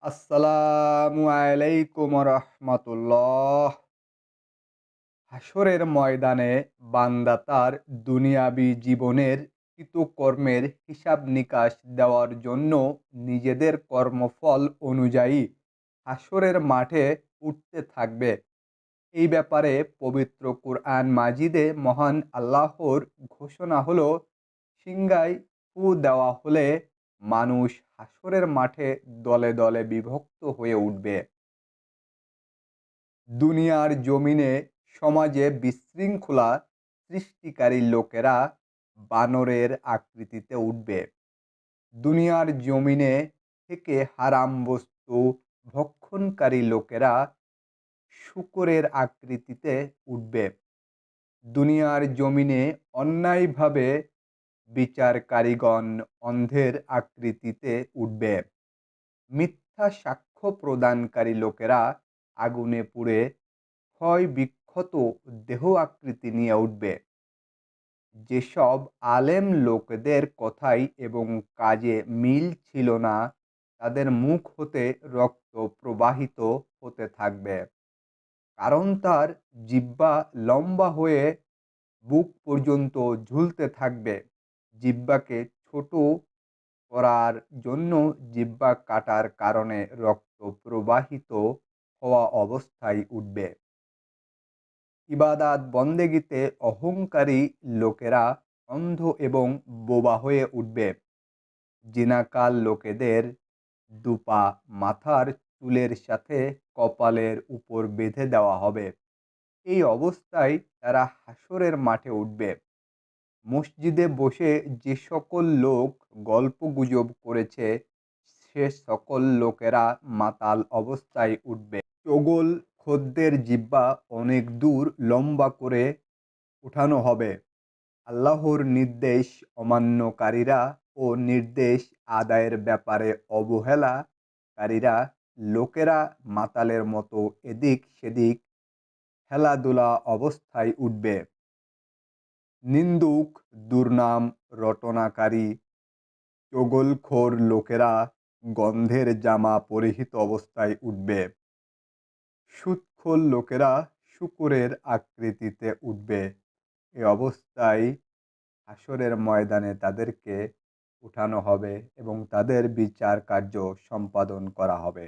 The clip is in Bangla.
আসসালামু আলাইকুম রহমতুল্লাহ। হাসরের ময়দানে বান্দা তার দুনিয়াবি জীবনের কৃতকর্মের হিসাব নিকাশ দেওয়ার জন্য নিজেদের কর্মফল অনুযায়ী হাসরের মাঠে উঠতে থাকবে। এই ব্যাপারে পবিত্র কুরআন মাজিদে মহান আল্লাহর ঘোষণা হলো, সিংহায় ফু দেওয়া হলে মানুষ হাসরের মাঠে দলে দলে বিভক্ত হয়ে উঠবে। দুনিয়ার জমিনে সমাজে বিশৃঙ্খলা সৃষ্টিকারী লোকেরা বানরের আকৃতিতে উঠবে। দুনিয়ার জমিনে থেকে হারাম বস্তু ভক্ষণকারী লোকেরা শূকরের আকৃতিতে উঠবে। দুনিয়ার জমিনে অন্যায়ভাবে বিচারকারীগণ অন্ধের আকৃতিতে উঠবে। মিথ্যা সাক্ষ্য প্রদানকারী লোকেরা আগুনে পুড়ে ক্ষয় বিক্ষত দেহ আকৃতি নিয়ে উঠবে। যেসব আলেম লোকদের কথাই এবং কাজে মিল ছিল না, তাদের মুখ হতে রক্ত প্রবাহিত হতে থাকবে, কারণ তার জিহ্বা লম্বা হয়ে বুক পর্যন্ত ঝুলতে থাকবে। জিহ্বাকে ছোট করার জন্য জিহ্বা কাটার কারণে রক্ত প্রবাহিত হওয়া অবস্থায় উঠবে। ইবাদাত বন্দেগীতে অহংকারী লোকেরা অন্ধ এবং বোবা হয়ে উঠবে। জিনাকার লোকেদের দুপা মাথার চুলের সাথে কপালের উপর বেঁধে দেওয়া হবে। এই অবস্থায় তারা হাসরের মাঠে উঠবে। মসজিদে বসে যে সকল লোক গল্পগুজব করেছে, সে সকল লোকেরা মাতাল অবস্থায় উঠবে। চগল খদ্দের জিহ্বা অনেক দূর লম্বা করে উঠানো হবে। আল্লাহর নির্দেশ অমান্যকারীরা ও নির্দেশ আদায়ের ব্যাপারে অবহেলাকারীরা লোকেরা মাতালের মতো এদিক সেদিক খেলাধুলা অবস্থায় উঠবে। নিন্দুক, দুর্নাম রটনাকারী, চগলখোর লোকেরা গন্ধের জামা পরিহিত অবস্থায় উঠবে। সুদখোর লোকেরা শূকরের আকৃতিতে উঠবে। এ অবস্থায় হাসরের ময়দানে তাদেরকে উঠানো হবে এবং তাদের বিচার কার্য সম্পাদন করা হবে।